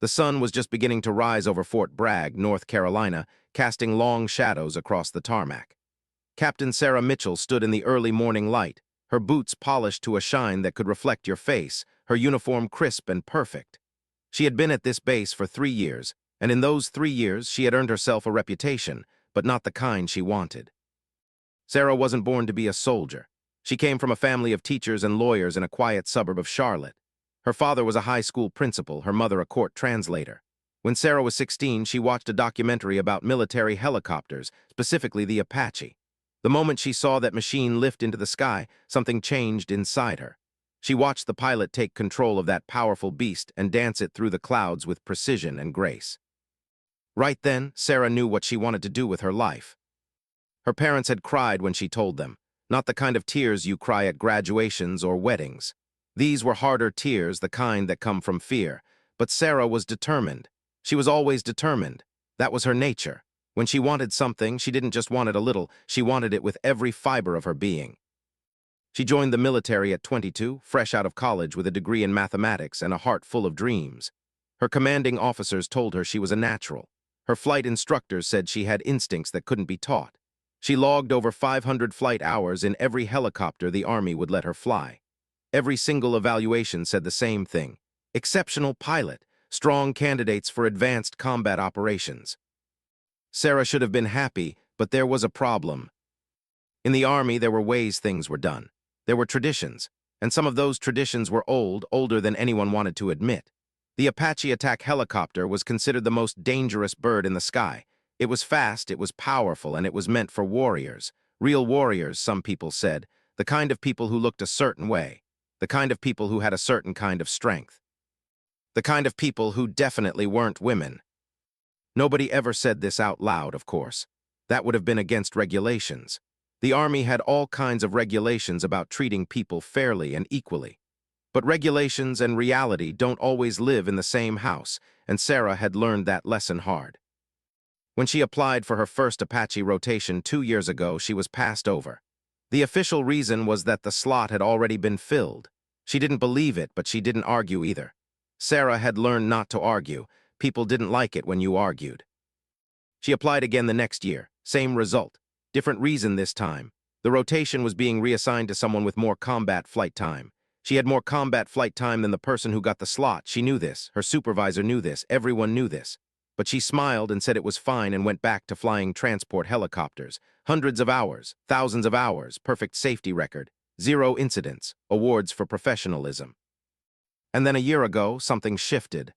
The sun was just beginning to rise over Fort Bragg, North Carolina, casting long shadows across the tarmac. Captain Sarah Mitchell stood in the early morning light, her boots polished to a shine that could reflect your face, her uniform crisp and perfect. She had been at this base for 3 years, and in those 3 years she had earned herself a reputation, but not the kind she wanted. Sarah wasn't born to be a soldier. She came from a family of teachers and lawyers in a quiet suburb of Charlotte. Her father was a high school principal, her mother a court translator. When Sarah was 16, she watched a documentary about military helicopters, specifically the Apache. The moment she saw that machine lift into the sky, something changed inside her. She watched the pilot take control of that powerful beast and dance it through the clouds with precision and grace. Right then, Sarah knew what she wanted to do with her life. Her parents had cried when she told them, not the kind of tears you cry at graduations or weddings. These were harder tears, the kind that come from fear. But Sarah was determined. She was always determined. That was her nature. When she wanted something, she didn't just want it a little, she wanted it with every fiber of her being. She joined the military at 22, fresh out of college with a degree in mathematics and a heart full of dreams. Her commanding officers told her she was a natural. Her flight instructors said she had instincts that couldn't be taught. She logged over 500 flight hours in every helicopter the Army would let her fly. Every single evaluation said the same thing. Exceptional pilot, strong candidates for advanced combat operations. Sarah should have been happy, but there was a problem. In the Army, there were ways things were done. There were traditions, and some of those traditions were older than anyone wanted to admit. The Apache attack helicopter was considered the most dangerous bird in the sky. It was fast, it was powerful, and it was meant for warriors. Real warriors, some people said, the kind of people who looked a certain way, the kind of people who had a certain kind of strength, the kind of people who definitely weren't women. Nobody ever said this out loud, of course. That would have been against regulations. The Army had all kinds of regulations about treating people fairly and equally. But regulations and reality don't always live in the same house, and Sarah had learned that lesson hard. When she applied for her first Apache rotation 2 years ago, she was passed over. The official reason was that the slot had already been filled. She didn't believe it, but she didn't argue either. Sarah had learned not to argue. People didn't like it when you argued. She applied again the next year. Same result. Different reason this time. The rotation was being reassigned to someone with more combat flight time. She had more combat flight time than the person who got the slot. She knew this. Her supervisor knew this. Everyone knew this. But she smiled and said it was fine and went back to flying transport helicopters. Hundreds of hours, thousands of hours, perfect safety record, 0 incidents, awards for professionalism. And then a year ago, something shifted.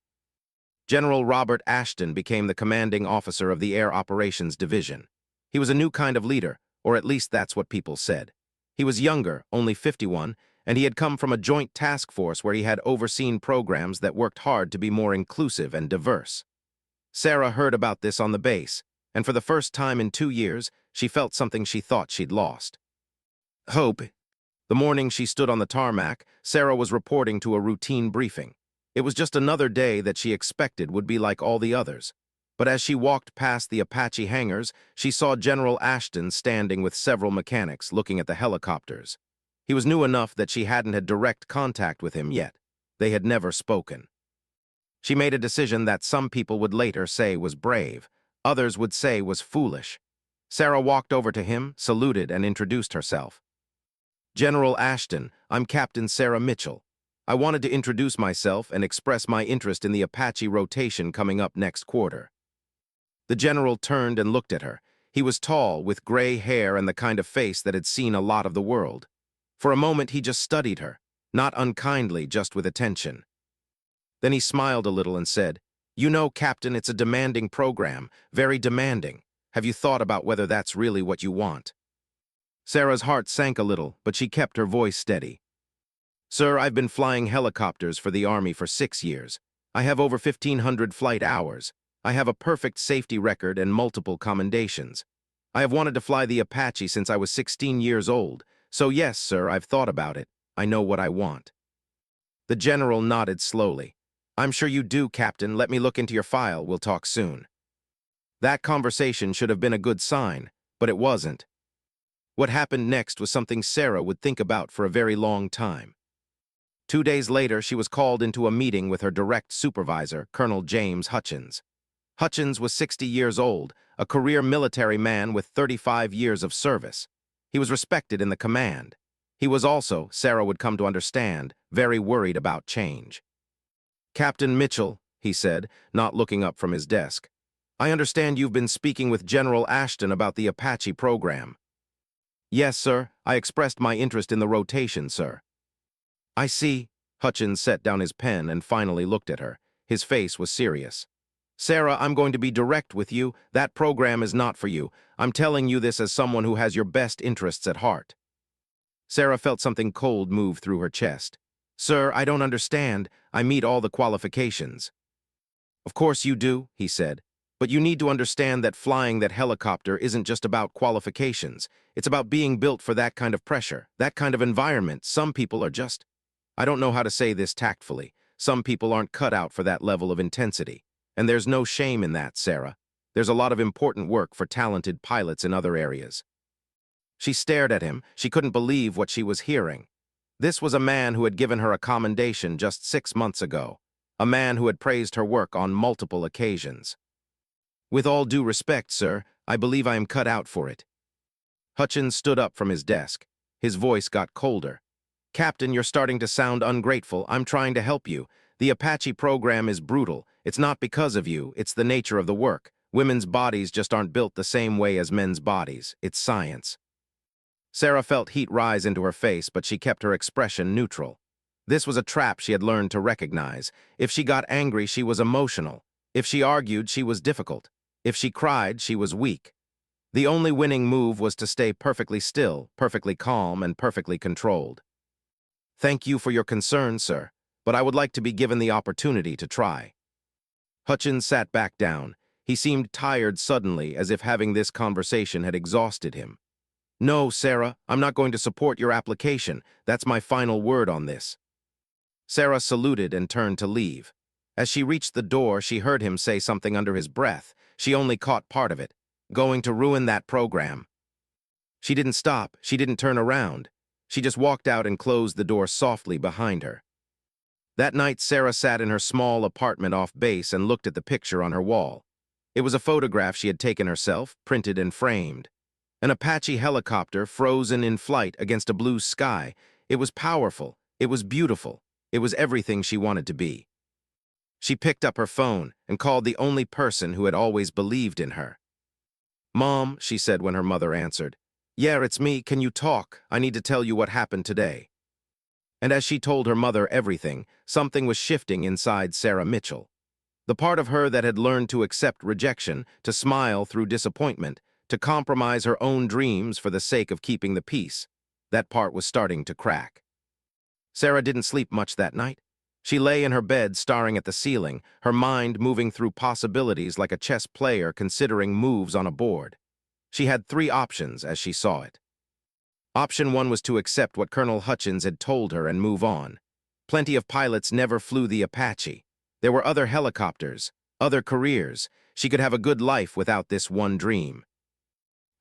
General Robert Ashton became the commanding officer of the Air Operations Division. He was a new kind of leader, or at least that's what people said. He was younger, only 51, and he had come from a joint task force where he had overseen programs that worked hard to be more inclusive and diverse. Sarah heard about this on the base, and for the first time in 2 years, she felt something she thought she'd lost. Hope. The morning she stood on the tarmac, Sarah was reporting to a routine briefing. It was just another day that she expected would be like all the others. But as she walked past the Apache hangars, she saw General Ashton standing with several mechanics looking at the helicopters. He was new enough that she hadn't had direct contact with him yet. They had never spoken. She made a decision that some people would later say was brave, others would say was foolish. Sarah walked over to him, saluted, and introduced herself. General Ashton, I'm Captain Sarah Mitchell. I wanted to introduce myself and express my interest in the Apache rotation coming up next quarter. The general turned and looked at her. He was tall, with gray hair and the kind of face that had seen a lot of the world. For a moment he just studied her, not unkindly, just with attention. Then he smiled a little and said, "You know, Captain, it's a demanding program, very demanding. Have you thought about whether that's really what you want?" Sarah's heart sank a little, but she kept her voice steady. "Sir, I've been flying helicopters for the Army for 6 years. I have over 1,500 flight hours. I have a perfect safety record and multiple commendations. I have wanted to fly the Apache since I was 16 years old. So yes, sir, I've thought about it. I know what I want." The general nodded slowly. "I'm sure you do, Captain. Let me look into your file. We'll talk soon." That conversation should have been a good sign, but it wasn't. What happened next was something Sarah would think about for a very long time. 2 days later, she was called into a meeting with her direct supervisor, Colonel James Hutchins. Hutchins was 60 years old, a career military man with 35 years of service. He was respected in the command. He was also, Sarah would come to understand, very worried about change. "Captain Mitchell," he said, not looking up from his desk, "I understand you've been speaking with General Ashton about the Apache program." "Yes, sir. I expressed my interest in the rotation, sir." "I see." Hutchins set down his pen and finally looked at her. His face was serious. "Sarah, I'm going to be direct with you. That program is not for you. I'm telling you this as someone who has your best interests at heart." Sarah felt something cold move through her chest. "Sir, I don't understand. I meet all the qualifications." "Of course you do," he said. "But you need to understand that flying that helicopter isn't just about qualifications. It's about being built for that kind of pressure, that kind of environment. Some people are just— I don't know how to say this tactfully. Some people aren't cut out for that level of intensity. And there's no shame in that, Sarah. There's a lot of important work for talented pilots in other areas." She stared at him. She couldn't believe what she was hearing. This was a man who had given her a commendation just 6 months ago. A man who had praised her work on multiple occasions. "With all due respect, sir, I believe I am cut out for it." Hutchins stood up from his desk. His voice got colder. "Captain, you're starting to sound ungrateful. I'm trying to help you. The Apache program is brutal. It's not because of you. It's the nature of the work. Women's bodies just aren't built the same way as men's bodies. It's science." Sarah felt heat rise into her face, but she kept her expression neutral. This was a trap she had learned to recognize. If she got angry, she was emotional. If she argued, she was difficult. If she cried, she was weak. The only winning move was to stay perfectly still, perfectly calm, and perfectly controlled. "Thank you for your concern, sir, but I would like to be given the opportunity to try." Hutchins sat back down. He seemed tired suddenly, as if having this conversation had exhausted him. "No, Sarah, I'm not going to support your application. That's my final word on this." Sarah saluted and turned to leave. As she reached the door, she heard him say something under his breath. She only caught part of it. "Going to ruin that program." She didn't stop. She didn't turn around. She just walked out and closed the door softly behind her. That night, Sarah sat in her small apartment off base and looked at the picture on her wall. It was a photograph she had taken herself, printed and framed. An Apache helicopter frozen in flight against a blue sky. It was powerful. It was beautiful. It was everything she wanted to be. She picked up her phone and called the only person who had always believed in her. "Mom," she said when her mother answered. "Yeah, it's me. Can you talk? I need to tell you what happened today." And as she told her mother everything, something was shifting inside Sarah Mitchell. The part of her that had learned to accept rejection, to smile through disappointment, to compromise her own dreams for the sake of keeping the peace, that part was starting to crack. Sarah didn't sleep much that night. She lay in her bed staring at the ceiling, her mind moving through possibilities like a chess player considering moves on a board. She had 3 options as she saw it. Option 1 was to accept what Colonel Hutchins had told her and move on. Plenty of pilots never flew the Apache. There were other helicopters, other careers. She could have a good life without this one dream.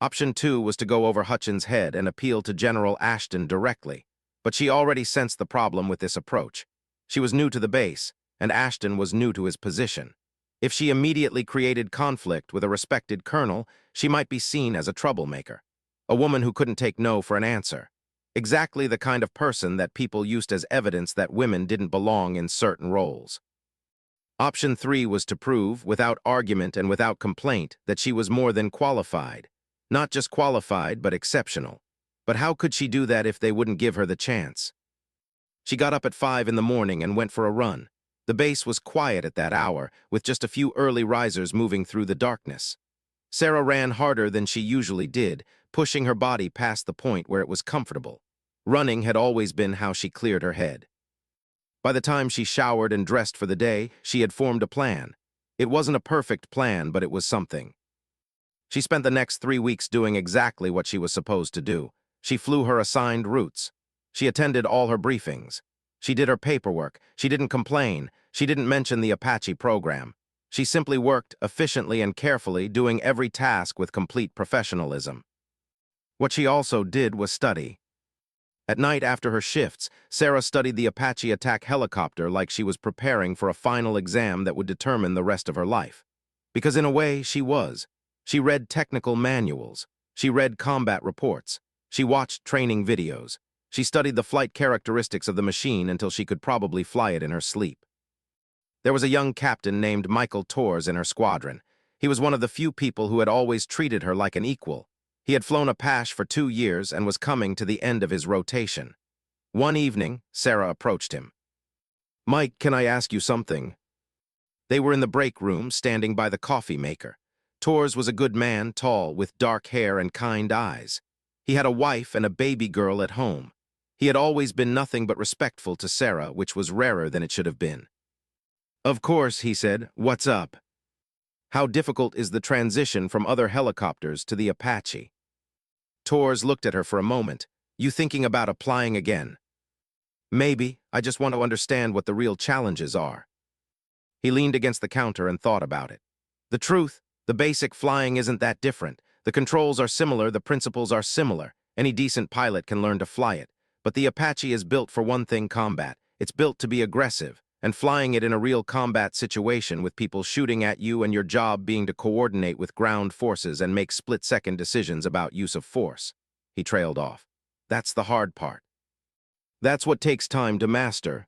Option 2 was to go over Hutchins' head and appeal to General Ashton directly. But she already sensed the problem with this approach. She was new to the base, and Ashton was new to his position. If she immediately created conflict with a respected colonel, she might be seen as a troublemaker. A woman who couldn't take no for an answer. Exactly the kind of person that people used as evidence that women didn't belong in certain roles. Option 3 was to prove, without argument and without complaint, that she was more than qualified. Not just qualified, but exceptional. But how could she do that if they wouldn't give her the chance? She got up at 5 in the morning and went for a run. The base was quiet at that hour, with just a few early risers moving through the darkness. Sarah ran harder than she usually did, pushing her body past the point where it was comfortable. Running had always been how she cleared her head. By the time she showered and dressed for the day, she had formed a plan. It wasn't a perfect plan, but it was something. She spent the next 3 weeks doing exactly what she was supposed to do. She flew her assigned routes. She attended all her briefings. She did her paperwork. She didn't complain. She didn't mention the Apache program. She simply worked efficiently and carefully, doing every task with complete professionalism. What she also did was study. At night after her shifts, Sarah studied the Apache attack helicopter like she was preparing for a final exam that would determine the rest of her life. Because in a way, she was. She read technical manuals. She read combat reports. She watched training videos. She studied the flight characteristics of the machine until she could probably fly it in her sleep. There was a young captain named Michael Torres in her squadron. He was one of the few people who had always treated her like an equal. He had flown Apache for 2 years and was coming to the end of his rotation. One evening, Sarah approached him. "Mike, can I ask you something?" They were in the break room, standing by the coffee maker. Torres was a good man, tall, with dark hair and kind eyes. He had a wife and a baby girl at home. He had always been nothing but respectful to Sarah, which was rarer than it should have been. "Of course," he said. "What's up?" "How difficult is the transition from other helicopters to the Apache?" Torres looked at her for a moment. "You thinking about applying again?" "Maybe. I just want to understand what the real challenges are." He leaned against the counter and thought about it. "The truth, the basic flying isn't that different. The controls are similar, the principles are similar. Any decent pilot can learn to fly it. But the Apache is built for one thing: combat. It's built to be aggressive, and flying it in a real combat situation with people shooting at you and your job being to coordinate with ground forces and make split-second decisions about use of force." He trailed off. "That's the hard part. That's what takes time to master."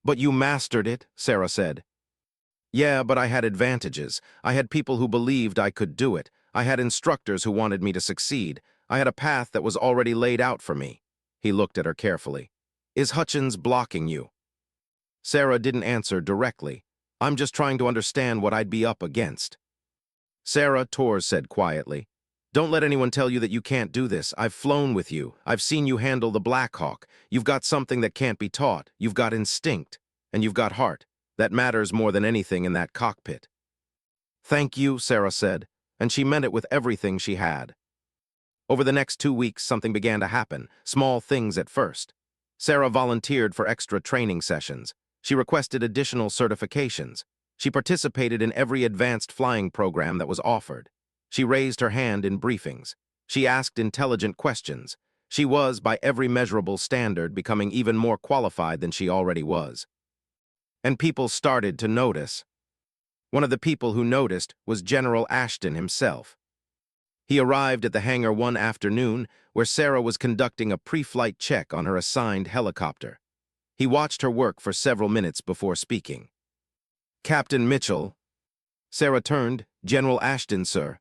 "But you mastered it," Sarah said. "Yeah, but I had advantages. I had people who believed I could do it. I had instructors who wanted me to succeed. I had a path that was already laid out for me." He looked at her carefully. "Is Hutchins blocking you?" Sarah didn't answer directly. "I'm just trying to understand what I'd be up against." "Sarah," Torres said quietly, "don't let anyone tell you that you can't do this. I've flown with you. I've seen you handle the Black Hawk. You've got something that can't be taught. You've got instinct. And you've got heart. That matters more than anything in that cockpit." "Thank you," Sarah said, and she meant it with everything she had. Over the next 2 weeks, something began to happen, small things at first. Sarah volunteered for extra training sessions. She requested additional certifications. She participated in every advanced flying program that was offered. She raised her hand in briefings. She asked intelligent questions. She was, by every measurable standard, becoming even more qualified than she already was. And people started to notice. One of the people who noticed was General Ashton himself. He arrived at the hangar one afternoon where Sarah was conducting a pre-flight check on her assigned helicopter. He watched her work for several minutes before speaking. "Captain Mitchell." Sarah turned. "General Ashton, sir.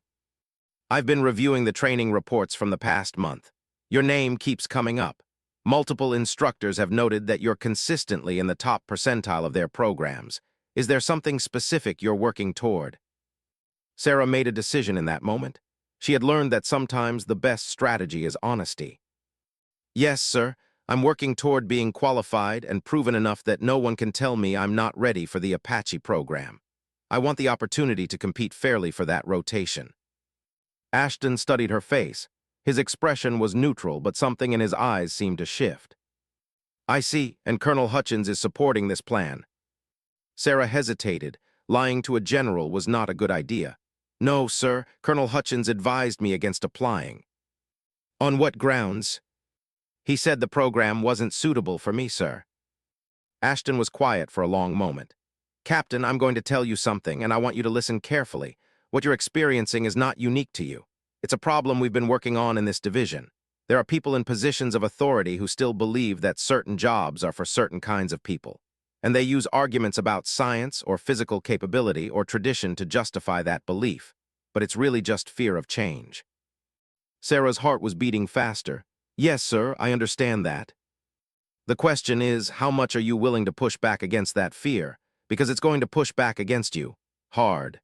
I've been reviewing the training reports from the past month. Your name keeps coming up. Multiple instructors have noted that you're consistently in the top percentile of their programs. Is there something specific you're working toward?" Sarah made a decision in that moment. She had learned that sometimes the best strategy is honesty. "Yes, sir. I'm working toward being qualified and proven enough that no one can tell me I'm not ready for the Apache program. I want the opportunity to compete fairly for that rotation." Ashton studied her face. His expression was neutral, but something in his eyes seemed to shift. "I see, and Colonel Hutchins is supporting this plan." Sarah hesitated. Lying to a general was not a good idea. "No, sir. Colonel Hutchins advised me against applying." "On what grounds?" "He said the program wasn't suitable for me, sir." Ashton was quiet for a long moment. "Captain, I'm going to tell you something, and I want you to listen carefully. What you're experiencing is not unique to you. It's a problem we've been working on in this division. There are people in positions of authority who still believe that certain jobs are for certain kinds of people. And they use arguments about science or physical capability or tradition to justify that belief. But it's really just fear of change." Sarah's heart was beating faster. "Yes, sir, I understand that. The question is, how much are you willing to push back against that fear? Because it's going to push back against you. Hard."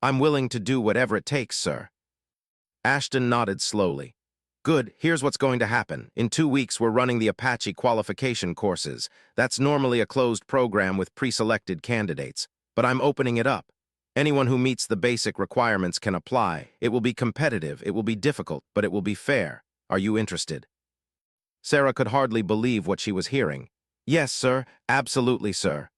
"I'm willing to do whatever it takes, sir." Ashton nodded slowly. "Good, here's what's going to happen. In 2 weeks, we're running the Apache qualification courses. That's normally a closed program with pre-selected candidates. But I'm opening it up. Anyone who meets the basic requirements can apply. It will be competitive, it will be difficult, but it will be fair. Are you interested?" Sarah could hardly believe what she was hearing. "Yes, sir. Absolutely, sir."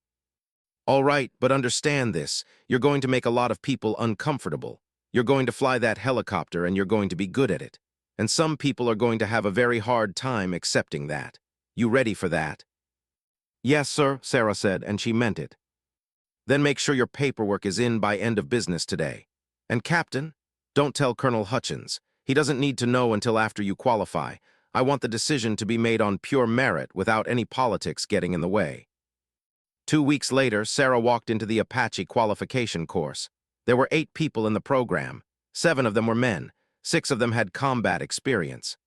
"All right, but understand this. You're going to make a lot of people uncomfortable. You're going to fly that helicopter and you're going to be good at it. And some people are going to have a very hard time accepting that. You ready for that? Yes, sir, Sarah said, and she meant it. Then make sure your paperwork is in by end of business today. And Captain, don't tell Colonel Hutchins. He doesn't need to know until after you qualify. I want the decision to be made on pure merit without any politics getting in the way. 2 weeks later, Sarah walked into the Apache qualification course. There were 8 people in the program. 7 of them were men. 6 of them had combat experience.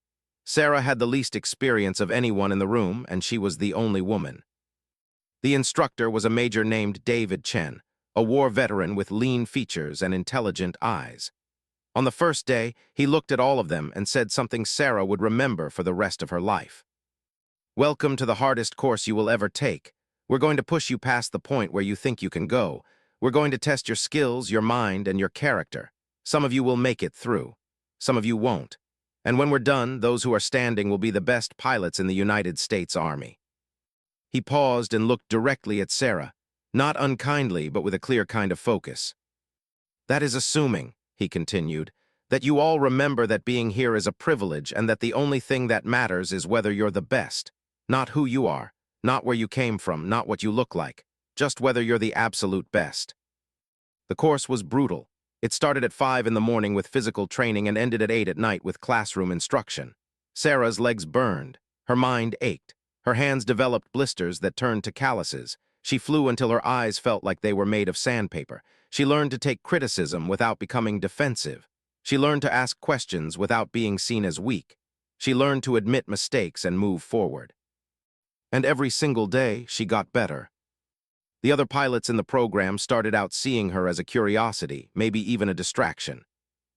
Sarah had the least experience of anyone in the room, and she was the only woman. The instructor was a major named David Chen, a war veteran with lean features and intelligent eyes. On the first day, he looked at all of them and said something Sarah would remember for the rest of her life. Welcome to the hardest course you will ever take. We're going to push you past the point where you think you can go. We're going to test your skills, your mind, and your character. Some of you will make it through. Some of you won't. And when we're done, those who are standing will be the best pilots in the United States Army. He paused and looked directly at Sarah, not unkindly, but with a clear kind of focus. That is assuming, he continued, that you all remember that being here is a privilege and that the only thing that matters is whether you're the best, not who you are, not where you came from, not what you look like, just whether you're the absolute best. The course was brutal. It started at 5 in the morning with physical training and ended at 8 at night with classroom instruction. Sarah's legs burned. Her mind ached. Her hands developed blisters that turned to calluses. She flew until her eyes felt like they were made of sandpaper. She learned to take criticism without becoming defensive. She learned to ask questions without being seen as weak. She learned to admit mistakes and move forward. And every single day, she got better. The other pilots in the program started out seeing her as a curiosity, maybe even a distraction.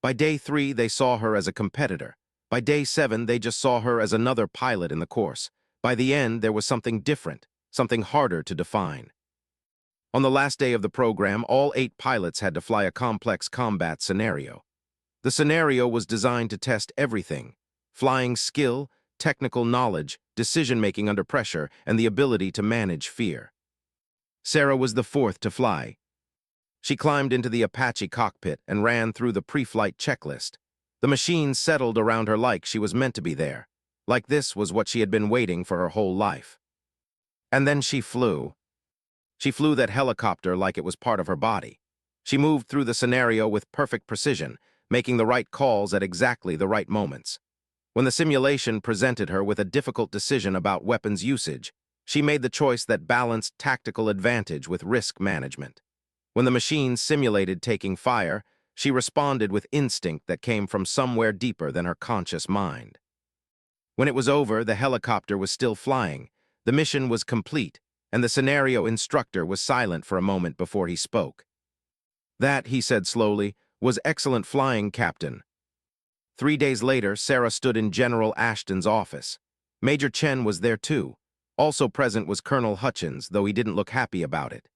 By day 3, they saw her as a competitor. By day 7, they just saw her as another pilot in the course. By the end, there was something different, something harder to define. On the last day of the program, all 8 pilots had to fly a complex combat scenario. The scenario was designed to test everything: flying skill, technical knowledge, decision-making under pressure, and the ability to manage fear. Sarah was the 4th to fly. She climbed into the Apache cockpit and ran through the pre-flight checklist. The machine settled around her like she was meant to be there, like this was what she had been waiting for her whole life. And then she flew. She flew that helicopter like it was part of her body. She moved through the scenario with perfect precision, making the right calls at exactly the right moments. When the simulation presented her with a difficult decision about weapons usage, she made the choice that balanced tactical advantage with risk management. When the machine simulated taking fire, she responded with instinct that came from somewhere deeper than her conscious mind. When it was over, the helicopter was still flying, the mission was complete, and the scenario instructor was silent for a moment before he spoke. That, he said slowly, was excellent flying, Captain. 3 days later, Sarah stood in General Ashton's office. Major Chen was there too. Also present was Colonel Hutchins, though he didn't look happy about it.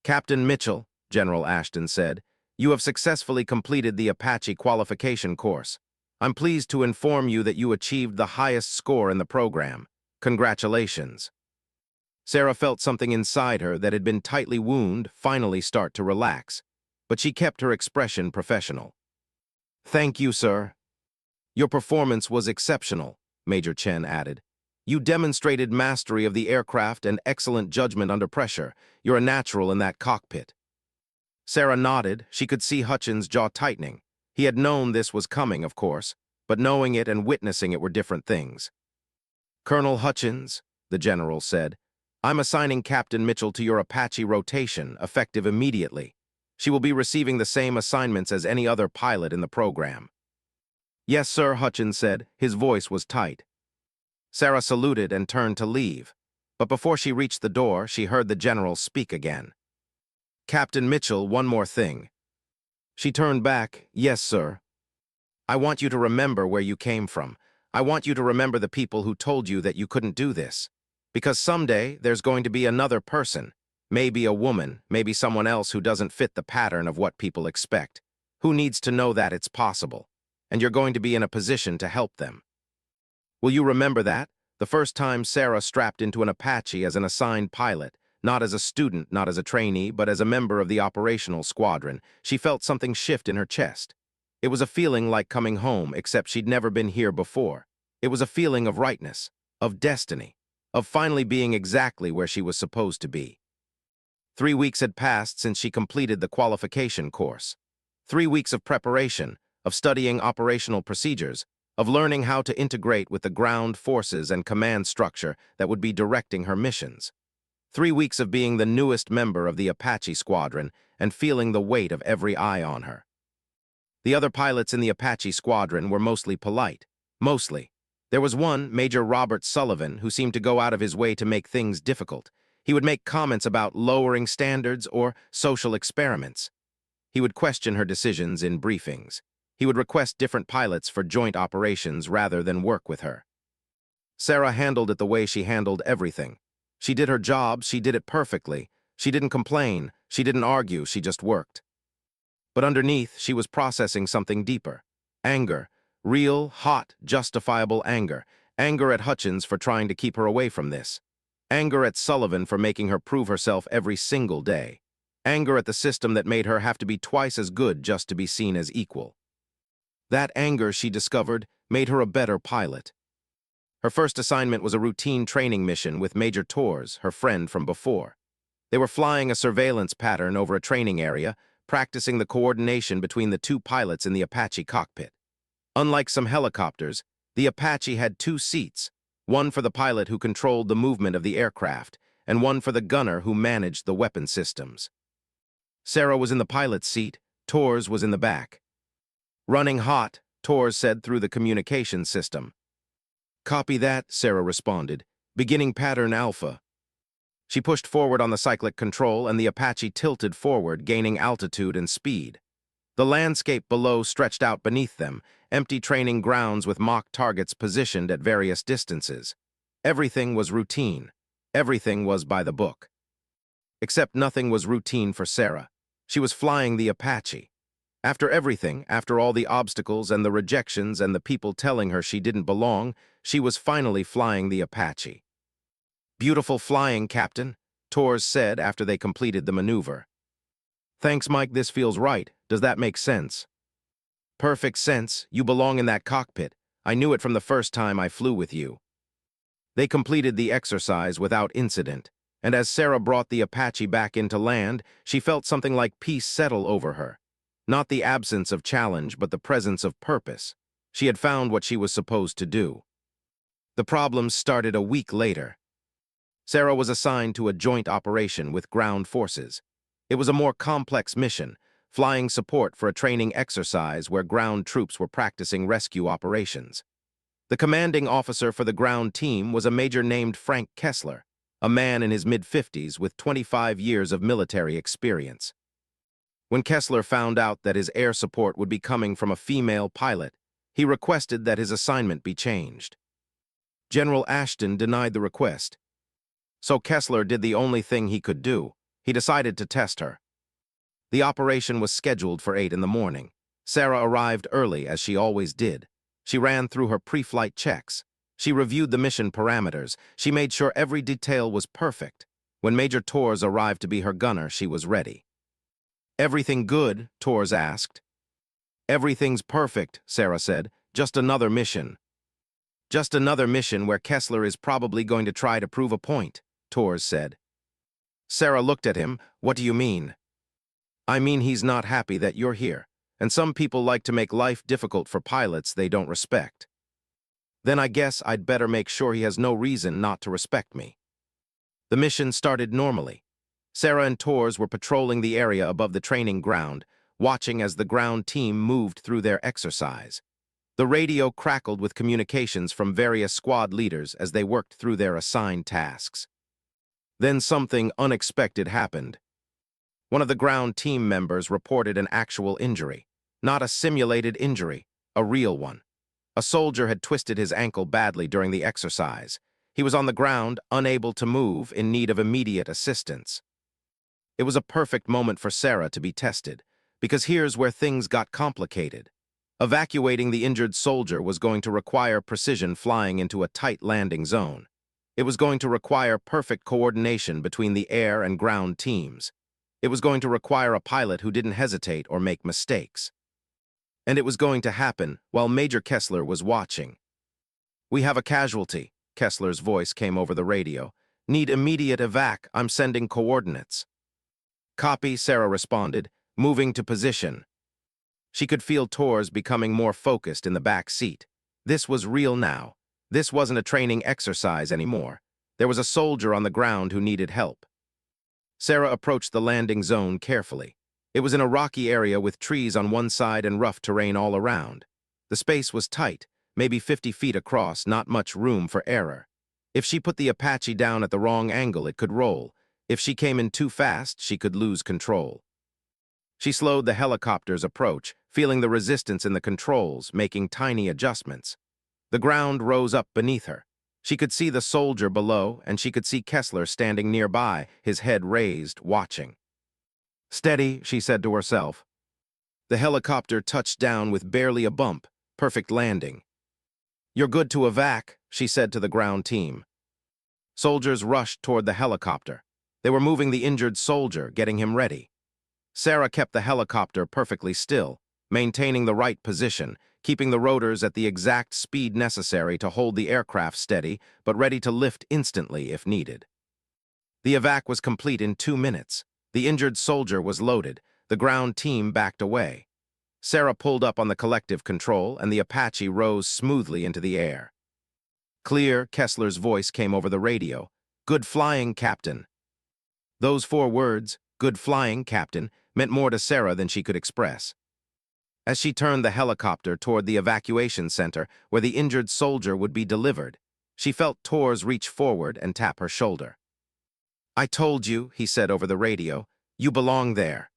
Captain Mitchell, General Ashton said, you have successfully completed the Apache qualification course. I'm pleased to inform you that you achieved the highest score in the program. Congratulations. Sarah felt something inside her that had been tightly wounded finally start to relax, but she kept her expression professional. Thank you, sir. Your performance was exceptional, Major Chen added. You demonstrated mastery of the aircraft and excellent judgment under pressure. You're a natural in that cockpit. Sarah nodded. She could see Hutchins' jaw tightening. He had known this was coming, of course, but knowing it and witnessing it were different things. Colonel Hutchins, the general said, I'm assigning Captain Mitchell to your Apache rotation, effective immediately. She will be receiving the same assignments as any other pilot in the program. Yes, sir, Hutchins said. His voice was tight. Sarah saluted and turned to leave, but before she reached the door, she heard the general speak again. Captain Mitchell, one more thing. She turned back. Yes, sir. I want you to remember where you came from. I want you to remember the people who told you that you couldn't do this. Because someday there's going to be another person, maybe a woman, maybe someone else who doesn't fit the pattern of what people expect, who needs to know that it's possible, and you're going to be in a position to help them. Will you remember that? The first time Sarah strapped into an Apache as an assigned pilot, not as a student, not as a trainee, but as a member of the operational squadron, she felt something shift in her chest. It was a feeling like coming home, except she'd never been here before. It was a feeling of rightness, of destiny, of finally being exactly where she was supposed to be. 3 weeks had passed since she completed the qualification course. 3 weeks of preparation, of studying operational procedures, of learning how to integrate with the ground forces and command structure that would be directing her missions. 3 weeks of being the newest member of the Apache squadron and feeling the weight of every eye on her. The other pilots in the Apache squadron were mostly polite. Mostly. There was one, Major Robert Sullivan, who seemed to go out of his way to make things difficult. He would make comments about lowering standards or social experiments. He would question her decisions in briefings. He would request different pilots for joint operations rather than work with her. Sarah handled it the way she handled everything. She did her job, she did it perfectly. She didn't complain, she didn't argue, she just worked. But underneath, she was processing something deeper. Anger. Real, hot, justifiable anger. Anger at Hutchins for trying to keep her away from this. Anger at Sullivan for making her prove herself every single day. Anger at the system that made her have to be twice as good just to be seen as equal. That anger, she discovered, made her a better pilot. Her first assignment was a routine training mission with Major Torres, her friend from before. They were flying a surveillance pattern over a training area, practicing the coordination between the two pilots in the Apache cockpit. Unlike some helicopters, the Apache had 2 seats, one for the pilot who controlled the movement of the aircraft, and one for the gunner who managed the weapon systems. Sarah was in the pilot's seat, Torres was in the back. "Running hot," Torres said through the communication system. "Copy that," Sarah responded. "Beginning pattern alpha." She pushed forward on the cyclic control and the Apache tilted forward, gaining altitude and speed. The landscape below stretched out beneath them, empty training grounds with mock targets positioned at various distances. Everything was routine. Everything was by the book. Except nothing was routine for Sarah. She was flying the Apache. After everything, after all the obstacles and the rejections and the people telling her she didn't belong, she was finally flying the Apache. "Beautiful flying, Captain," Torres said after they completed the maneuver. "Thanks, Mike, this feels right. Does that make sense?" "Perfect sense. You belong in that cockpit. I knew it from the first time I flew with you." They completed the exercise without incident, and as Sarah brought the Apache back into land, she felt something like peace settle over her. Not the absence of challenge, but the presence of purpose. She had found what she was supposed to do. The problems started a week later. Sarah was assigned to a joint operation with ground forces. It was a more complex mission, flying support for a training exercise where ground troops were practicing rescue operations. The commanding officer for the ground team was a major named Frank Kessler, a man in his mid-50s with 25 years of military experience. When Kessler found out that his air support would be coming from a female pilot, he requested that his assignment be changed. General Ashton denied the request. So Kessler did the only thing he could do. He decided to test her. The operation was scheduled for 8 in the morning. Sarah arrived early, as she always did. She ran through her pre-flight checks. She reviewed the mission parameters. She made sure every detail was perfect. When Major Torres arrived to be her gunner, she was ready. "Everything good?" Torres asked. "Everything's perfect," Sarah said. "Just another mission." "Just another mission where Kessler is probably going to try to prove a point," Torres said. Sarah looked at him. "What do you mean?" "I mean he's not happy that you're here, and some people like to make life difficult for pilots they don't respect. Then I guess I'd better make sure he has no reason not to respect me." The mission started normally. Sarah and Torres were patrolling the area above the training ground, watching as the ground team moved through their exercise. The radio crackled with communications from various squad leaders as they worked through their assigned tasks. Then something unexpected happened. One of the ground team members reported an actual injury. Not a simulated injury, a real one. A soldier had twisted his ankle badly during the exercise. He was on the ground, unable to move, in need of immediate assistance. It was a perfect moment for Sarah to be tested, because here's where things got complicated. Evacuating the injured soldier was going to require precision flying into a tight landing zone. It was going to require perfect coordination between the air and ground teams. It was going to require a pilot who didn't hesitate or make mistakes. And it was going to happen while Major Kessler was watching. "We have a casualty," Kessler's voice came over the radio. "Need immediate evac. I'm sending coordinates." "Copy," Sarah responded, moving to position. She could feel Tors becoming more focused in the back seat. This was real now. This wasn't a training exercise anymore. There was a soldier on the ground who needed help. Sarah approached the landing zone carefully. It was in a rocky area with trees on one side and rough terrain all around. The space was tight, maybe 50 feet across, not much room for error. If she put the Apache down at the wrong angle, it could roll. If she came in too fast, she could lose control. She slowed the helicopter's approach, feeling the resistance in the controls, making tiny adjustments. The ground rose up beneath her. She could see the soldier below, and she could see Kessler standing nearby, his head raised, watching. "Steady," she said to herself. The helicopter touched down with barely a bump, perfect landing. "You're good to evac," she said to the ground team. Soldiers rushed toward the helicopter. They were moving the injured soldier, getting him ready. Sarah kept the helicopter perfectly still, maintaining the right position, keeping the rotors at the exact speed necessary to hold the aircraft steady, but ready to lift instantly if needed. The evac was complete in 2 minutes. The injured soldier was loaded. The ground team backed away. Sarah pulled up on the collective control, and the Apache rose smoothly into the air. Clear, Kessler's voice came over the radio. "Good flying, Captain." Those 4 words, "Good flying, Captain," meant more to Sarah than she could express. As she turned the helicopter toward the evacuation center where the injured soldier would be delivered, she felt Tors reach forward and tap her shoulder. "I told you," he said over the radio, "you belong there."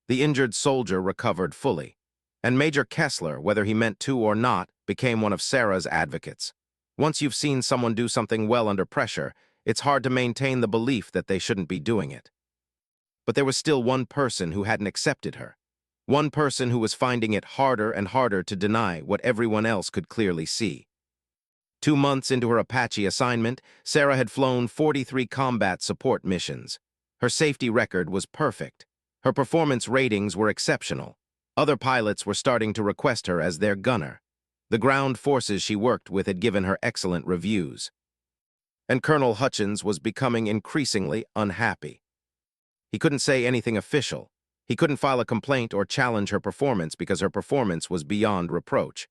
The injured soldier recovered fully, and Major Kessler, whether he meant to or not, became one of Sarah's advocates. Once you've seen someone do something well under pressure, it's hard to maintain the belief that they shouldn't be doing it. But there was still one person who hadn't accepted her. One person who was finding it harder and harder to deny what everyone else could clearly see. 2 months into her Apache assignment, Sarah had flown 43 combat support missions. Her safety record was perfect. Her performance ratings were exceptional. Other pilots were starting to request her as their gunner. The ground forces she worked with had given her excellent reviews. And Colonel Hutchins was becoming increasingly unhappy. He couldn't say anything official. He couldn't file a complaint or challenge her performance because her performance was beyond reproach.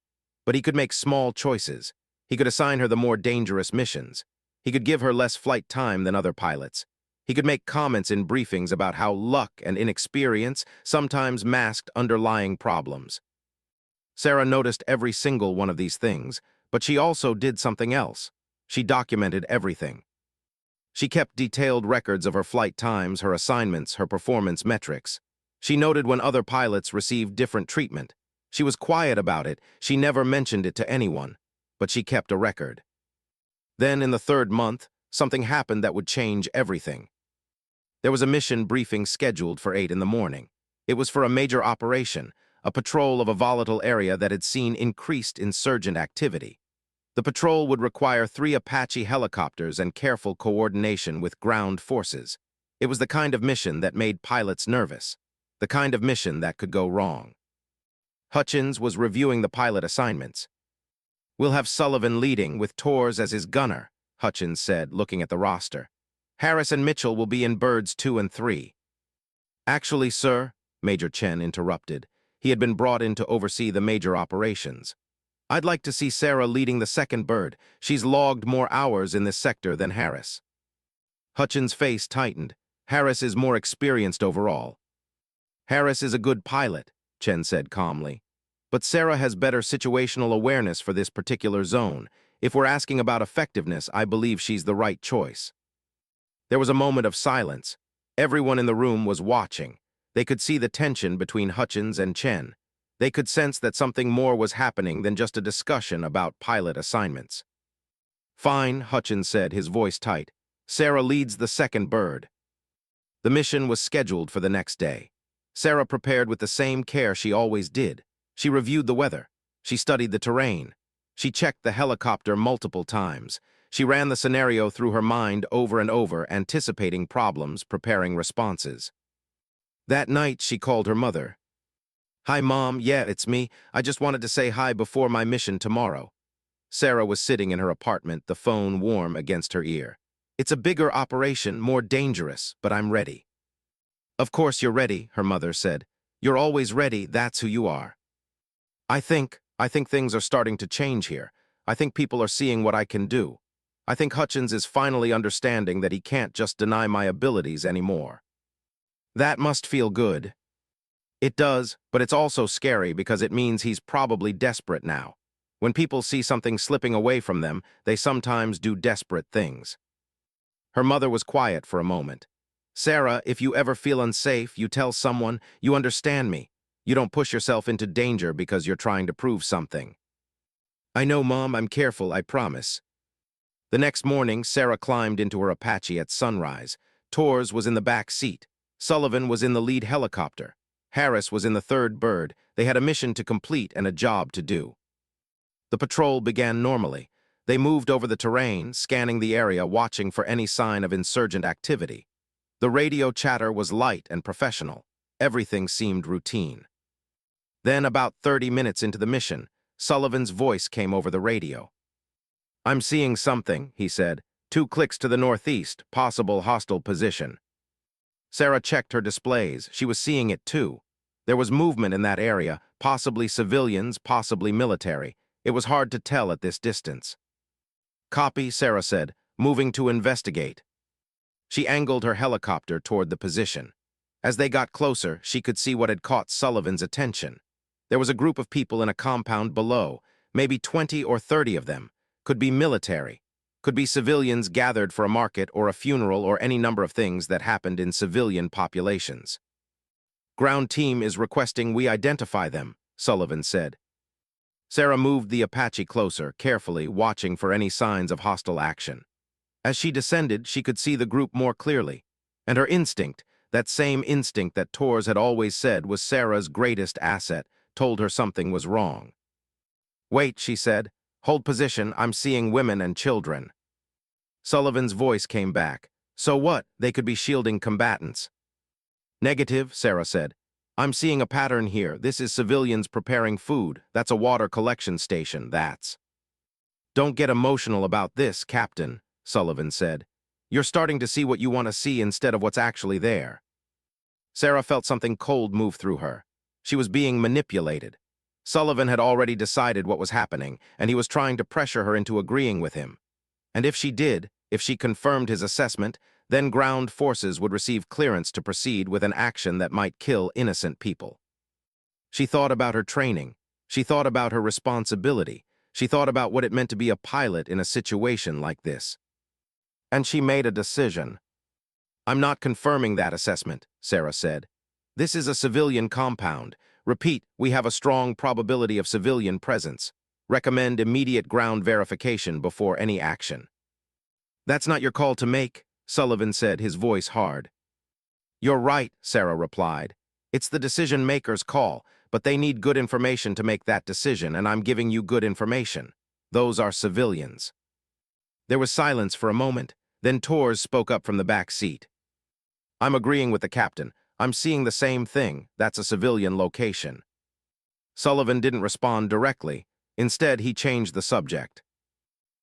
But he could make small choices. He could assign her the more dangerous missions. He could give her less flight time than other pilots. He could make comments in briefings about how luck and inexperience sometimes masked underlying problems. Sarah noticed every single one of these things, but she also did something else. She documented everything. She kept detailed records of her flight times, her assignments, her performance metrics. She noted when other pilots received different treatment. She was quiet about it. She never mentioned it to anyone, but she kept a record. Then, in the 3rd month, something happened that would change everything. There was a mission briefing scheduled for 8 in the morning. It was for a major operation, a patrol of a volatile area that had seen increased insurgent activity. The patrol would require 3 Apache helicopters and careful coordination with ground forces. It was the kind of mission that made pilots nervous, the kind of mission that could go wrong. Hutchins was reviewing the pilot assignments. "We'll have Sullivan leading, with Tors as his gunner," Hutchins said, looking at the roster. "Harris and Mitchell will be in birds 2 and 3. "Actually, sir," Major Chen interrupted. He had been brought in to oversee the major operations. "I'd like to see Sarah leading the 2nd bird. She's logged more hours in this sector than Harris." Hutchins' face tightened. "Harris is more experienced overall." "Harris is a good pilot," Chen said calmly. "But Sarah has better situational awareness for this particular zone. If we're asking about effectiveness, I believe she's the right choice." There was a moment of silence. Everyone in the room was watching. They could see the tension between Hutchins and Chen. They could sense that something more was happening than just a discussion about pilot assignments. "Fine," Hutchins said, his voice tight. "Sarah leads the 2nd bird." The mission was scheduled for the next day. Sarah prepared with the same care she always did. She reviewed the weather. She studied the terrain. She checked the helicopter multiple times. She ran the scenario through her mind over and over, anticipating problems, preparing responses. That night, she called her mother. Hi, Mom. Yeah, it's me. I just wanted to say hi before my mission tomorrow. Sarah was sitting in her apartment, the phone warm against her ear. It's a bigger operation, more dangerous, but I'm ready. Of course you're ready, her mother said. You're always ready, that's who you are. I think things are starting to change here. I think people are seeing what I can do. I think Hutchins is finally understanding that he can't just deny my abilities anymore. That must feel good. It does, but it's also scary because it means he's probably desperate now. When people see something slipping away from them, they sometimes do desperate things. Her mother was quiet for a moment. Sarah, if you ever feel unsafe, you tell someone, you understand me. You don't push yourself into danger because you're trying to prove something. I know, Mom, I'm careful, I promise. The next morning, Sarah climbed into her Apache at sunrise. Torres was in the back seat. Sullivan was in the lead helicopter. Harris was in the third bird. They had a mission to complete and a job to do. The patrol began normally. They moved over the terrain, scanning the area, watching for any sign of insurgent activity. The radio chatter was light and professional. Everything seemed routine. Then, about 30 minutes into the mission, Sullivan's voice came over the radio. I'm seeing something, he said. 2 clicks to the northeast, possible hostile position. Sarah checked her displays. She was seeing it too. There was movement in that area, possibly civilians, possibly military. It was hard to tell at this distance. Copy, Sarah said, moving to investigate. She angled her helicopter toward the position. As they got closer, she could see what had caught Sullivan's attention. There was a group of people in a compound below, maybe 20 or 30 of them. Could be military. Could be civilians gathered for a market or a funeral or any number of things that happened in civilian populations. Ground team is requesting we identify them, Sullivan said. Sarah moved the Apache closer, carefully, watching for any signs of hostile action. As she descended, she could see the group more clearly. And her instinct, that same instinct that Torres had always said was Sarah's greatest asset, told her something was wrong. Wait, she said. Hold position, I'm seeing women and children. Sullivan's voice came back. So what? They could be shielding combatants. Negative, Sarah said. I'm seeing a pattern here. This is civilians preparing food. That's a water collection station, that's. Don't get emotional about this, Captain, Sullivan said. You're starting to see what you want to see instead of what's actually there. Sarah felt something cold move through her. She was being manipulated. Sullivan had already decided what was happening, and he was trying to pressure her into agreeing with him. And if she did, if she confirmed his assessment, then ground forces would receive clearance to proceed with an action that might kill innocent people. She thought about her training. She thought about her responsibility. She thought about what it meant to be a pilot in a situation like this. And she made a decision. I'm not confirming that assessment, Sarah said. This is a civilian compound. Repeat, we have a strong probability of civilian presence. Recommend immediate ground verification before any action. That's not your call to make, Sullivan said, his voice hard. You're right, Sarah replied. It's the decision-maker's call, but they need good information to make that decision, and I'm giving you good information. Those are civilians. There was silence for a moment. Then Torres spoke up from the back seat. I'm agreeing with the captain. I'm seeing the same thing. That's a civilian location. Sullivan didn't respond directly. Instead, he changed the subject.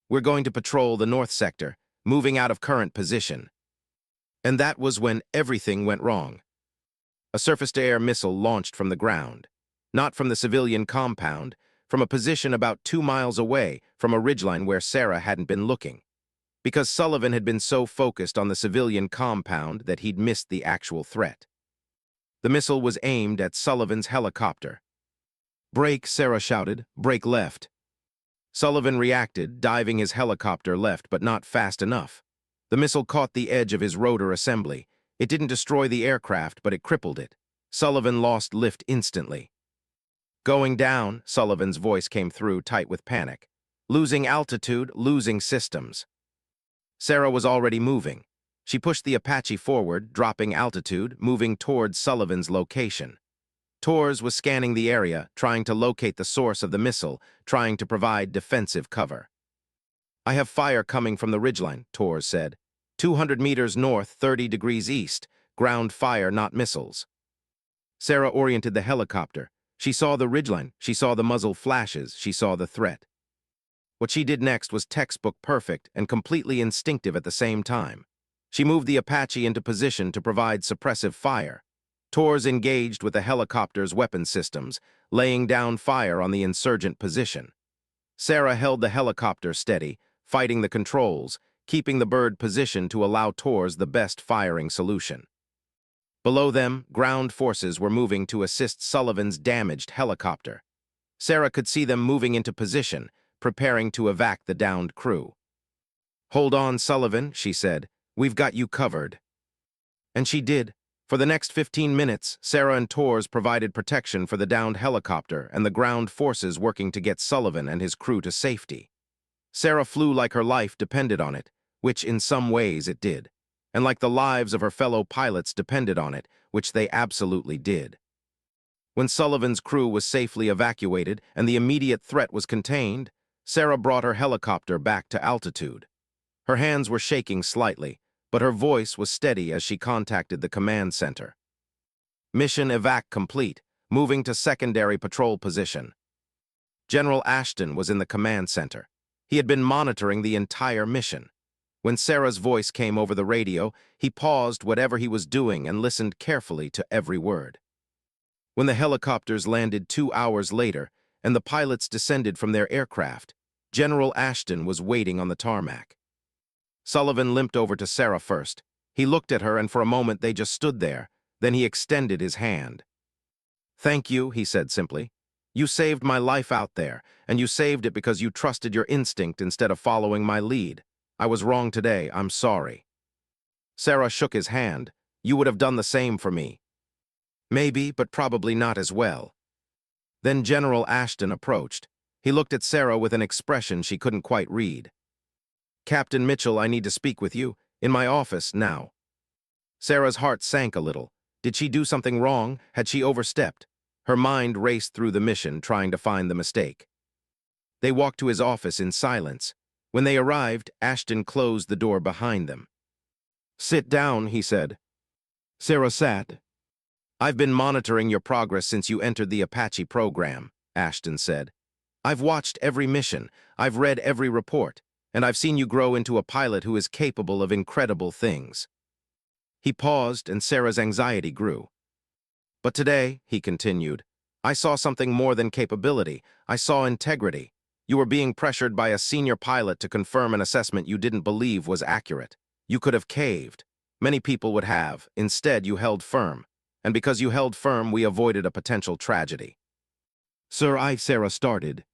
We're going to patrol the north sector, moving out of current position. And that was when everything went wrong. A surface-to-air missile launched from the ground. Not from the civilian compound, from a position about 2 miles away from a ridgeline where Sarah hadn't been looking. Because Sullivan had been so focused on the civilian compound that he'd missed the actual threat. The missile was aimed at Sullivan's helicopter. Brake, Sarah shouted. Brake left. Sullivan reacted, diving his helicopter left, but not fast enough. The missile caught the edge of his rotor assembly. It didn't destroy the aircraft, but it crippled it. Sullivan lost lift instantly. Going down, Sullivan's voice came through, tight with panic. Losing altitude, losing systems. Sarah was already moving. She pushed the Apache forward, dropping altitude, moving towards Sullivan's location. Torres was scanning the area, trying to locate the source of the missile, trying to provide defensive cover. I have fire coming from the ridgeline, Torres said. 200 meters north, 30 degrees east. Ground fire, not missiles. Sarah oriented the helicopter. She saw the ridgeline, she saw the muzzle flashes, she saw the threat. What she did next was textbook perfect and completely instinctive at the same time. She moved the Apache into position to provide suppressive fire. Tors engaged with the helicopter's weapon systems, laying down fire on the insurgent position. Sarah held the helicopter steady, fighting the controls, keeping the bird positioned to allow Tors the best firing solution. Below them, ground forces were moving to assist Sullivan's damaged helicopter. Sarah could see them moving into position, preparing to evac the downed crew. "Hold on, Sullivan," she said. "We've got you covered." And she did. For the next 15 minutes, Sarah and Tors provided protection for the downed helicopter and the ground forces working to get Sullivan and his crew to safety. Sarah flew like her life depended on it, which in some ways it did, and like the lives of her fellow pilots depended on it, which they absolutely did. When Sullivan's crew was safely evacuated and the immediate threat was contained, Sarah brought her helicopter back to altitude. Her hands were shaking slightly, but her voice was steady as she contacted the command center. "Mission evac complete, moving to secondary patrol position." General Ashton was in the command center. He had been monitoring the entire mission. When Sarah's voice came over the radio, he paused whatever he was doing and listened carefully to every word. When the helicopters landed 2 hours later and the pilots descended from their aircraft, General Ashton was waiting on the tarmac. Sullivan limped over to Sarah first. He looked at her, and for a moment they just stood there. Then he extended his hand. "Thank you," he said simply. "You saved my life out there, and you saved it because you trusted your instinct instead of following my lead. I was wrong today. I'm sorry." Sarah shook his hand. "You would have done the same for me." "Maybe, but probably not as well." Then General Ashton approached. He looked at Sarah with an expression she couldn't quite read. "Captain Mitchell, I need to speak with you. In my office, now." Sarah's heart sank a little. Did she do something wrong? Had she overstepped? Her mind raced through the mission, trying to find the mistake. They walked to his office in silence. When they arrived, Ashton closed the door behind them. "Sit down," he said. Sarah sat. "I've been monitoring your progress since you entered the Apache program," Ashton said. "I've watched every mission, I've read every report, and I've seen you grow into a pilot who is capable of incredible things." He paused, and Sarah's anxiety grew. "But today," he continued, "I saw something more than capability. I saw integrity. You were being pressured by a senior pilot to confirm an assessment you didn't believe was accurate. You could have caved. Many people would have. Instead, you held firm. And because you held firm, we avoided a potential tragedy." Sarah started.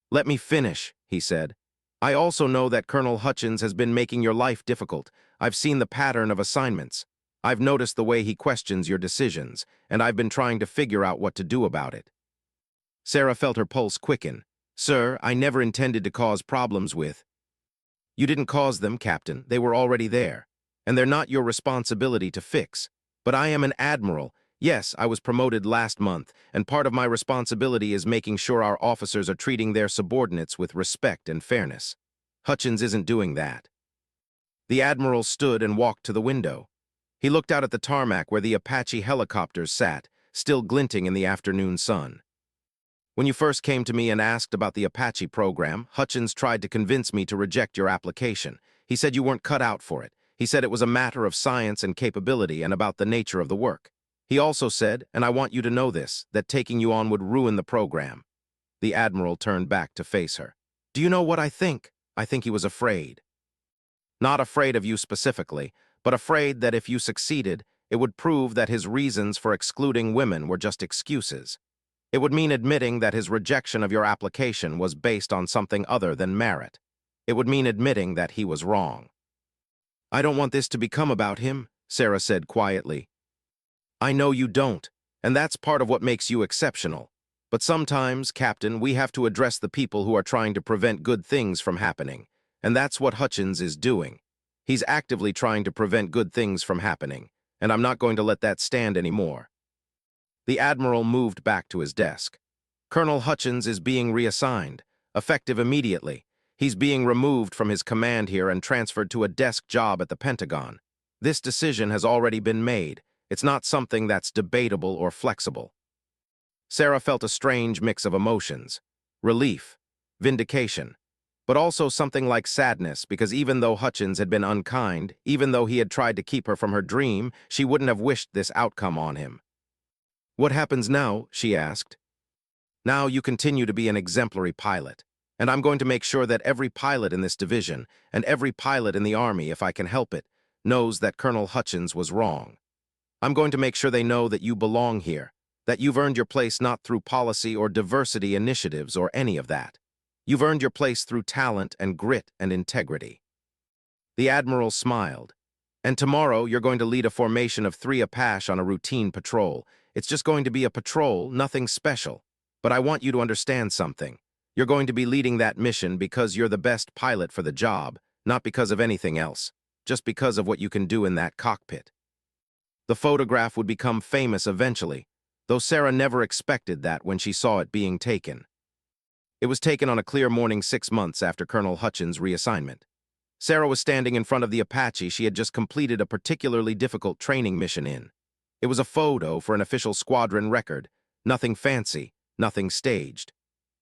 "Let me finish," he said. "I also know that Colonel Hutchins has been making your life difficult. I've seen the pattern of assignments. I've noticed the way he questions your decisions, and I've been trying to figure out what to do about it." Sarah felt her pulse quicken. "Sir, I never intended to cause problems with—" "You didn't cause them, Captain. They were already there. And they're not your responsibility to fix. But I am an Admiral. Yes, I was promoted last month, and part of my responsibility is making sure our officers are treating their subordinates with respect and fairness. Hutchins isn't doing that." The Admiral stood and walked to the window. He looked out at the tarmac where the Apache helicopters sat, still glinting in the afternoon sun. "When you first came to me and asked about the Apache program, Hutchins tried to convince me to reject your application. He said you weren't cut out for it. He said it was a matter of science and capability and about the nature of the work. He also said, and I want you to know this, that taking you on would ruin the program." The Admiral turned back to face her. "Do you know what I think? I think he was afraid. Not afraid of you specifically, but afraid that if you succeeded, it would prove that his reasons for excluding women were just excuses. It would mean admitting that his rejection of your application was based on something other than merit. It would mean admitting that he was wrong." "I don't want this to become about him," Sarah said quietly. "I know you don't, and that's part of what makes you exceptional. But sometimes, Captain, we have to address the people who are trying to prevent good things from happening, and that's what Hutchins is doing. He's actively trying to prevent good things from happening, and I'm not going to let that stand anymore." The Admiral moved back to his desk. "Colonel Hutchins is being reassigned, effective immediately. He's being removed from his command here and transferred to a desk job at the Pentagon. This decision has already been made. It's not something that's debatable or flexible." Sarah felt a strange mix of emotions: relief, vindication, but also something like sadness, because even though Hutchins had been unkind, even though he had tried to keep her from her dream, she wouldn't have wished this outcome on him. "What happens now?" she asked. "Now you continue to be an exemplary pilot, and I'm going to make sure that every pilot in this division, and every pilot in the Army, if I can help it, knows that Colonel Hutchins was wrong. I'm going to make sure they know that you belong here, that you've earned your place not through policy or diversity initiatives or any of that. You've earned your place through talent and grit and integrity." The Admiral smiled. "And tomorrow you're going to lead a formation of 3 Apache on a routine patrol. It's just going to be a patrol, nothing special. But I want you to understand something. You're going to be leading that mission because you're the best pilot for the job, not because of anything else, just because of what you can do in that cockpit." The photograph would become famous eventually, though Sarah never expected that when she saw it being taken. It was taken on a clear morning 6 months after Colonel Hutchins' reassignment. Sarah was standing in front of the Apache she had just completed a particularly difficult training mission in. It was a photo for an official squadron record, nothing fancy, nothing staged.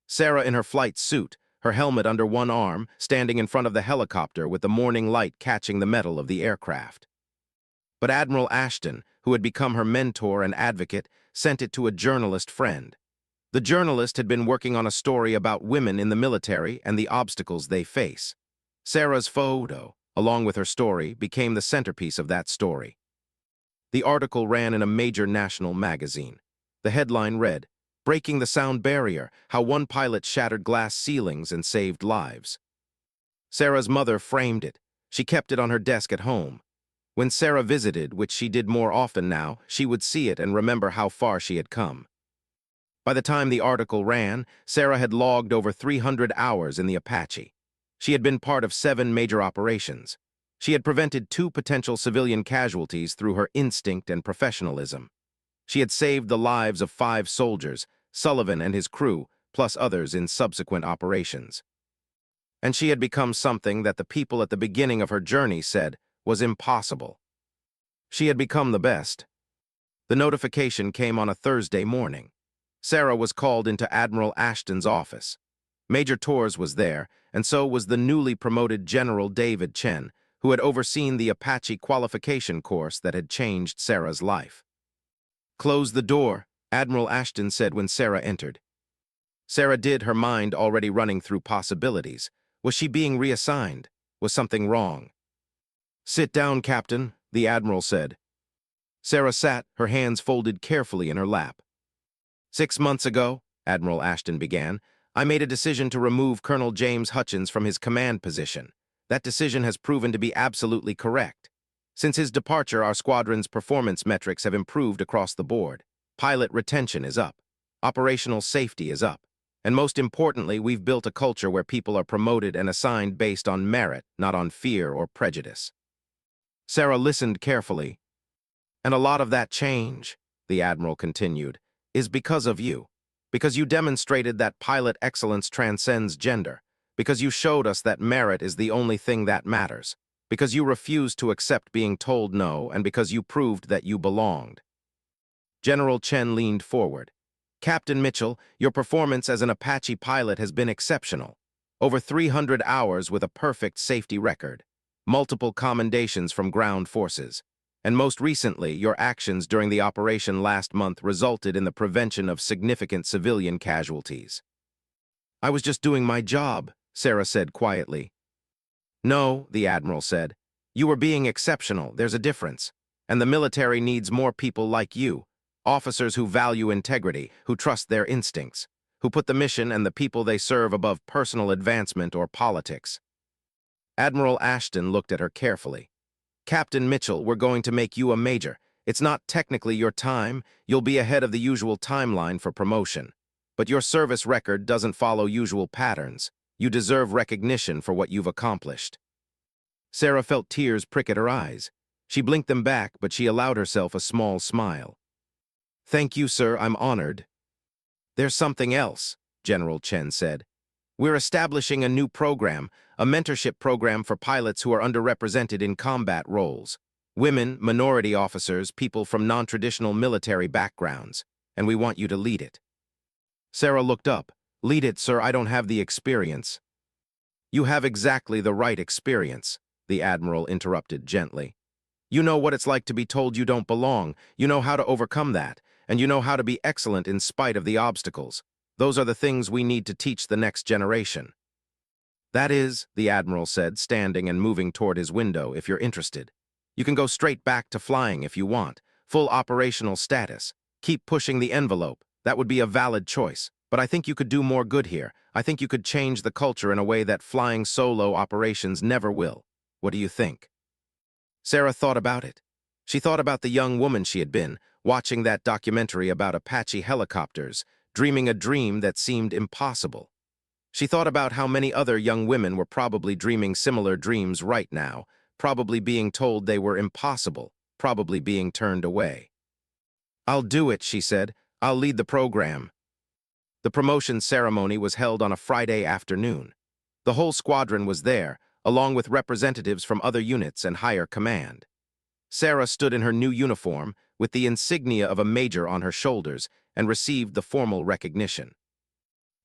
Sarah in her flight suit, her helmet under one arm, standing in front of the helicopter with the morning light catching the metal of the aircraft. But Admiral Ashton, who had become her mentor and advocate, sent it to a journalist friend. The journalist had been working on a story about women in the military and the obstacles they face. Sarah's photo, along with her story, became the centerpiece of that story. The article ran in a major national magazine. The headline read, "Breaking the Sound Barrier, How One Pilot Shattered Glass Ceilings and Saved Lives." Sarah's mother framed it. She kept it on her desk at home. When Sarah visited, which she did more often now, she would see it and remember how far she had come. By the time the article ran, Sarah had logged over 300 hours in the Apache. She had been part of 7 major operations. She had prevented 2 potential civilian casualties through her instinct and professionalism. She had saved the lives of 5 soldiers, Sullivan and his crew, plus others in subsequent operations. And she had become something that the people at the beginning of her journey said was impossible. She had become the best. The notification came on a Thursday morning. Sarah was called into Admiral Ashton's office. Major Torres was there, and so was the newly promoted General David Chen, who had overseen the Apache qualification course that had changed Sarah's life. "Close the door," Admiral Ashton said when Sarah entered. Sarah did, her mind already running through possibilities. Was she being reassigned? Was something wrong? "Sit down, Captain," the Admiral said. Sarah sat, her hands folded carefully in her lap. "6 months ago," Admiral Ashton began, "I made a decision to remove Colonel James Hutchins from his command position. That decision has proven to be absolutely correct. Since his departure, our squadron's performance metrics have improved across the board. Pilot retention is up. Operational safety is up. And most importantly, we've built a culture where people are promoted and assigned based on merit, not on fear or prejudice." Sarah listened carefully. "And a lot of that change," the Admiral continued, "is because of you. Because you demonstrated that pilot excellence transcends gender. Because you showed us that merit is the only thing that matters. Because you refused to accept being told no, and because you proved that you belonged." General Chen leaned forward. "Captain Mitchell, your performance as an Apache pilot has been exceptional. Over 300 hours with a perfect safety record. Multiple commendations from ground forces. And most recently, your actions during the operation last month resulted in the prevention of significant civilian casualties." "I was just doing my job," Sarah said quietly. "No," the Admiral said. "You were being exceptional, there's a difference. And the military needs more people like you. Officers who value integrity, who trust their instincts, who put the mission and the people they serve above personal advancement or politics." Admiral Ashton looked at her carefully. "Captain Mitchell, we're going to make you a major. It's not technically your time. You'll be ahead of the usual timeline for promotion. But your service record doesn't follow usual patterns. You deserve recognition for what you've accomplished." Sarah felt tears prick at her eyes. She blinked them back, but she allowed herself a small smile. "Thank you, sir, I'm honored." "There's something else," General Chen said. "We're establishing a new program, a mentorship program for pilots who are underrepresented in combat roles. Women, minority officers, people from non-traditional military backgrounds. And we want you to lead it. Sarah looked up. "Lead it, sir, I don't have the experience." "You have exactly the right experience," the Admiral interrupted gently. "You know what it's like to be told you don't belong, you know how to overcome that, and you know how to be excellent in spite of the obstacles. Those are the things we need to teach the next generation." "That is," the Admiral said, standing and moving toward his window, "if you're interested. You can go straight back to flying if you want. Full operational status. Keep pushing the envelope. That would be a valid choice. But I think you could do more good here. I think you could change the culture in a way that flying solo operations never will. What do you think?" Sarah thought about it. She thought about the young woman she had been, watching that documentary about Apache helicopters, dreaming a dream that seemed impossible. She thought about how many other young women were probably dreaming similar dreams right now, probably being told they were impossible, probably being turned away. "I'll do it," she said. "I'll lead the program." The promotion ceremony was held on a Friday afternoon. The whole squadron was there, along with representatives from other units and higher command. Sarah stood in her new uniform, with the insignia of a major on her shoulders, and received the formal recognition.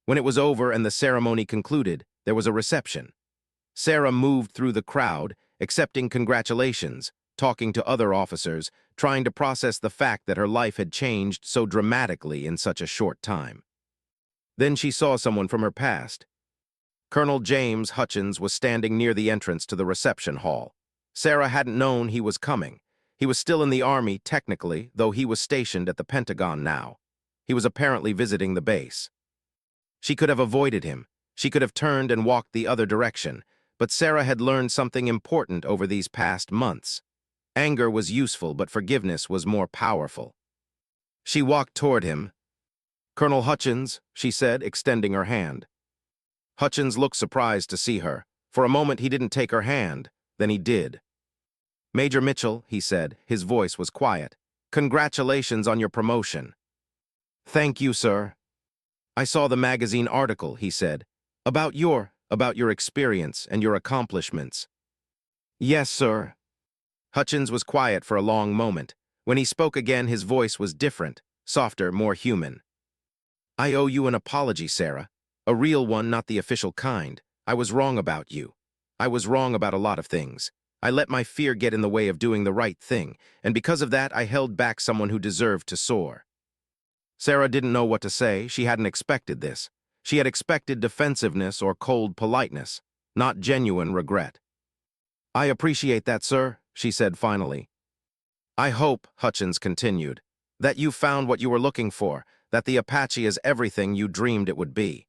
When it was over and the ceremony concluded, there was a reception. Sarah moved through the crowd, accepting congratulations, talking to other officers, trying to process the fact that her life had changed so dramatically in such a short time. Then she saw someone from her past. Colonel James Hutchins was standing near the entrance to the reception hall. Sarah hadn't known he was coming. He was still in the Army, technically, though he was stationed at the Pentagon now. He was apparently visiting the base. She could have avoided him. She could have turned and walked the other direction, but Sarah had learned something important over these past months. Anger was useful, but forgiveness was more powerful. She walked toward him. "Colonel Hutchins," she said, extending her hand. Hutchins looked surprised to see her. For a moment he didn't take her hand, then he did. "Major Mitchell," he said, his voice was quiet. "Congratulations on your promotion." "Thank you, sir." "I saw the magazine article," he said, about your experience and your accomplishments." "Yes, sir." Hutchins was quiet for a long moment. When he spoke again, his voice was different, softer, more human. "I owe you an apology, Sarah. A real one, not the official kind. I was wrong about you. I was wrong about a lot of things. I let my fear get in the way of doing the right thing, and because of that, I held back someone who deserved to soar." Sarah didn't know what to say. She hadn't expected this. She had expected defensiveness or cold politeness, not genuine regret. "I appreciate that, sir," she said finally. "I hope," Hutchins continued, "that you found what you were looking for, that the Apache is everything you dreamed it would be."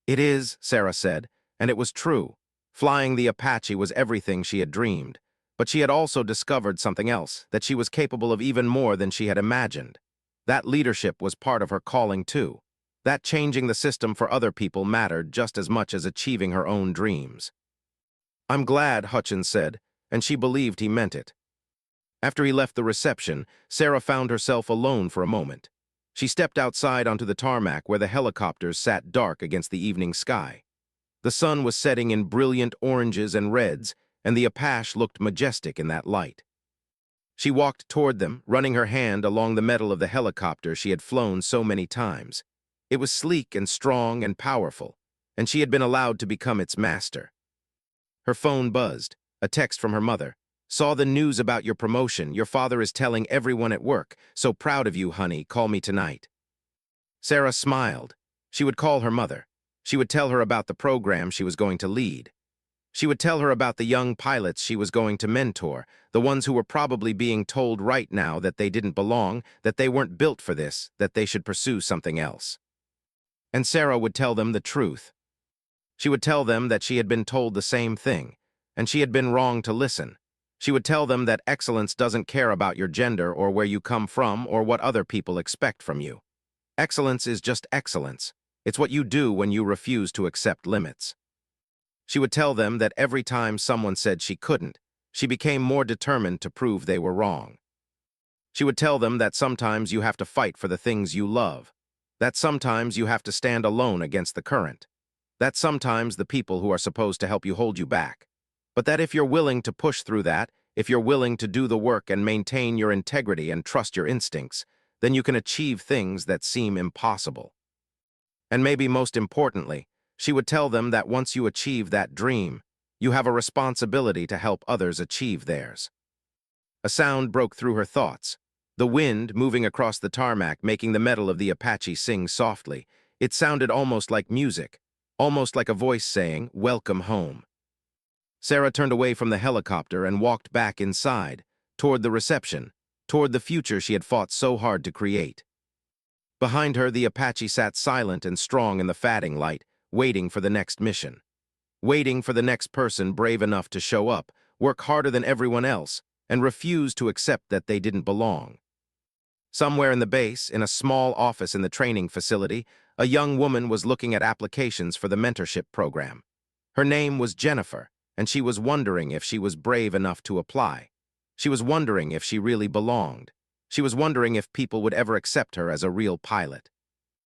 "It is," Sarah said, and it was true. Flying the Apache was everything she had dreamed, but she had also discovered something else, that she was capable of even more than she had imagined. That leadership was part of her calling too. That changing the system for other people mattered just as much as achieving her own dreams. "I'm glad," Hutchins said, and she believed he meant it. After he left the reception, Sarah found herself alone for a moment. She stepped outside onto the tarmac where the helicopters sat dark against the evening sky. The sun was setting in brilliant oranges and reds, and the Apache looked majestic in that light. She walked toward them, running her hand along the metal of the helicopter she had flown so many times. It was sleek and strong and powerful, and she had been allowed to become its master. Her phone buzzed. A text from her mother. "Saw the news about your promotion. Your father is telling everyone at work. So proud of you, honey. Call me tonight." Sarah smiled. She would call her mother. She would tell her about the program she was going to lead. She would tell her about the young pilots she was going to mentor, the ones who were probably being told right now that they didn't belong, that they weren't built for this, that they should pursue something else. And Sarah would tell them the truth. She would tell them that she had been told the same thing, and she had been wrong to listen. She would tell them that excellence doesn't care about your gender or where you come from or what other people expect from you. Excellence is just excellence. It's what you do when you refuse to accept limits. She would tell them that every time someone said she couldn't, she became more determined to prove they were wrong. She would tell them that sometimes you have to fight for the things you love, that sometimes you have to stand alone against the current, that sometimes the people who are supposed to help you hold you back, but that if you're willing to push through that, if you're willing to do the work and maintain your integrity and trust your instincts, then you can achieve things that seem impossible. And maybe most importantly, she would tell them that once you achieve that dream, you have a responsibility to help others achieve theirs. A sound broke through her thoughts. The wind moving across the tarmac, making the metal of the Apache sing softly. It sounded almost like music, almost like a voice saying, "Welcome home." Sarah turned away from the helicopter and walked back inside, toward the reception, toward the future she had fought so hard to create. Behind her, the Apache sat silent and strong in the fatting light, waiting for the next mission. Waiting for the next person brave enough to show up, work harder than everyone else, and refuse to accept that they didn't belong. Somewhere in the base, in a small office in the training facility, a young woman was looking at applications for the mentorship program. Her name was Jennifer, and she was wondering if she was brave enough to apply. She was wondering if she really belonged. She was wondering if people would ever accept her as a real pilot.